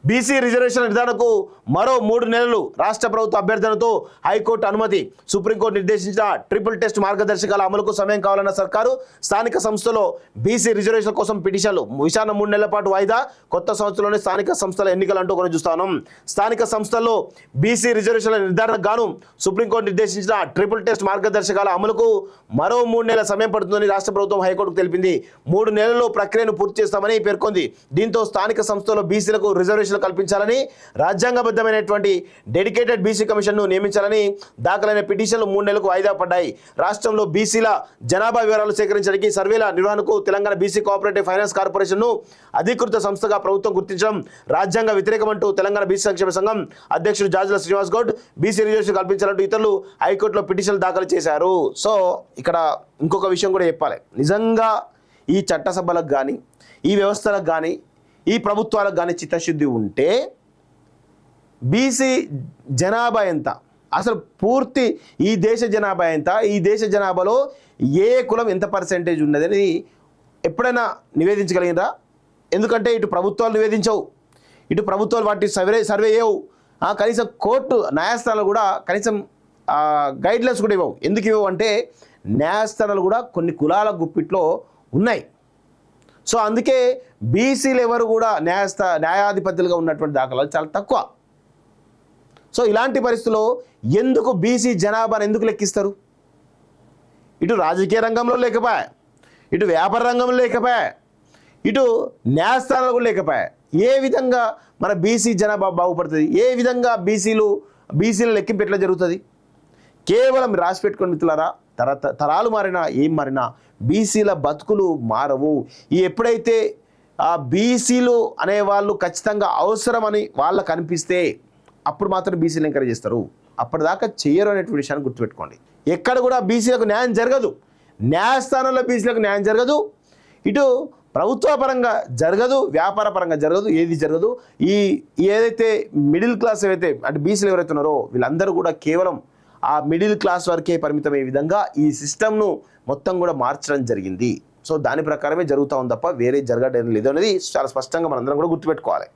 BC reservation నిర్ధారణకు మరో 3 నెలలు రాష్ట్ర ప్రభుత్వ అభ్యర్థనతో హైకోర్టు అనుమతి. సుప్రీంకోర్టు నిర్దేశించిన ట్రిపుల్ టెస్ట్ మార్గదర్శకాల అమలుకు సమయం కావాలన్న సర్కారు. స్థానిక సంస్థలో బీసీ రిజర్వేషన్ కోసం పిటిషన్లు. విచారణ 3 నెలల పాటు వాయిదా. కొత్త సంవత్సరంలోనే స్థానిక సంస్థల ఎన్నికలు అంటూ కొన్ని చూస్తాను. స్థానిక సంస్థల్లో బీసీ రిజర్వేషన్ల నిర్ధారణకు గాను సుప్రీంకోర్టు నిర్దేశించిన ట్రిపుల్ టెస్ట్ మార్గదర్శకాల అమలుకు మరో 3 నెలల సమయం పడుతుందని రాష్ట్ర ప్రభుత్వం హైకోర్టుకు తెలిపింది. 3 నెలల్లో ప్రక్రియను పూర్తి చేస్తామని పేర్కొంది. దీంతో స్థానిక సంస్థల్లో బీసీలకు రిజర్వేషన్ కల్పించాలని, రాజ్యాంగబద్ధమైనటువంటి డెడికేటెడ్ బీసీ కమిషన్ను నియమించాలని దాఖలైన పిటిషన్లు 3 నెలలకు వాయిదా పడ్డాయి. రాష్ట్రంలో బీసీల జనాభా వివరాలు సేకరించడానికి సర్వేల నిర్వహణకు తెలంగాణ బీసీ కోఆపరేటివ్ ఫైనాన్స్ కార్పొరేషన్ను అధికృత సంస్థగా ప్రభుత్వం గుర్తించడం రాజ్యాంగ వ్యతిరేకమంటూ తెలంగాణ బీసీ సంక్షేమ సంఘం అధ్యక్షుడు జాజుల శ్రీనివాస్ గౌడ్ బీసీ రిజర్వేషన్ కల్పించాలంటూ ఇతరులు హైకోర్టులో పిటిషన్లు దాఖలు చేశారు. సో ఇక్కడ ఇంకొక విషయం కూడా చెప్పాలి. నిజంగా ఈ చట్టసభలకు కానీ, ఈ వ్యవస్థలకు కానీ, ఈ ప్రభుత్వాలకు కానీ చిత్తశుద్ధి ఉంటే బీసీ జనాభా ఎంత, అసలు పూర్తి ఈ దేశ జనాభా ఎంత, ఈ దేశ జనాభాలో ఏ కులం ఎంత పర్సెంటేజ్ ఉన్నదని ఎప్పుడైనా నివేదించగలిగినరా? ఎందుకంటే ఇటు ప్రభుత్వాలు నివేదించవు, ఇటు ప్రభుత్వాలు వాటి సర్వే చేయవు, కనీసం కోర్టు న్యాయస్థానాలు కూడా కనీసం గైడ్లైన్స్ కూడా ఇవ్వవు. ఎందుకు ఇవ్వవు అంటే న్యాయస్థానాలు కూడా కొన్ని కులాల గుప్పిట్లో ఉన్నాయి. సో అందుకే బీసీలు ఎవరు కూడా న్యాయాధిపతులుగా ఉన్నటువంటి దాఖలాలు చాలా తక్కువ. సో ఇలాంటి పరిస్థితుల్లో ఎందుకు బీసీ జనాభాను ఎందుకు లెక్కిస్తారు? ఇటు రాజకీయ రంగంలో లేకపోయా, ఇటు వ్యాపార రంగంలో లేకపోయా, ఇటు న్యాయస్థానాలు కూడా లేకపోయా. ఏ విధంగా మన బీసీ జనాభా బాగుపడుతుంది? ఏ విధంగా బీసీల లెక్కింపు ఎట్లా జరుగుతుంది? కేవలం రాసి పెట్టుకొని మిత్రులారా, తరాలు మారినా ఏం మారినా బీసీల బతుకులు మారవు. ఎప్పుడైతే ఆ బీసీలు అనేవాళ్ళు ఖచ్చితంగా అవసరమని వాళ్ళకు అనిపిస్తే అప్పుడు మాత్రం బీసీలు ఎంకరేజ్ చేస్తారు. అప్పటిదాకా చేయరు అనేటువంటి విషయాన్ని గుర్తుపెట్టుకోండి. ఎక్కడ కూడా బీసీలకు న్యాయం జరగదు, న్యాయస్థానంలో బీసీలకు న్యాయం జరగదు, ఇటు ప్రభుత్వ పరంగా జరగదు, వ్యాపార పరంగా జరగదు, ఏది జరగదు. ఏదైతే మిడిల్ క్లాస్ ఏవైతే అంటే బీసీలు ఎవరైతే ఉన్నారో వీళ్ళందరూ కూడా కేవలం ఆ మిడిల్ క్లాస్ వరకే పరిమితమయ్యే విధంగా ఈ సిస్టమ్ను మొత్తం కూడా మార్చడం జరిగింది. సో దాని ప్రకారమే జరుగుతూ ఉంది తప్ప వేరే జరగడం లేదు అనేది చాలా స్పష్టంగా మనందరం కూడా గుర్తుపెట్టుకోవాలి.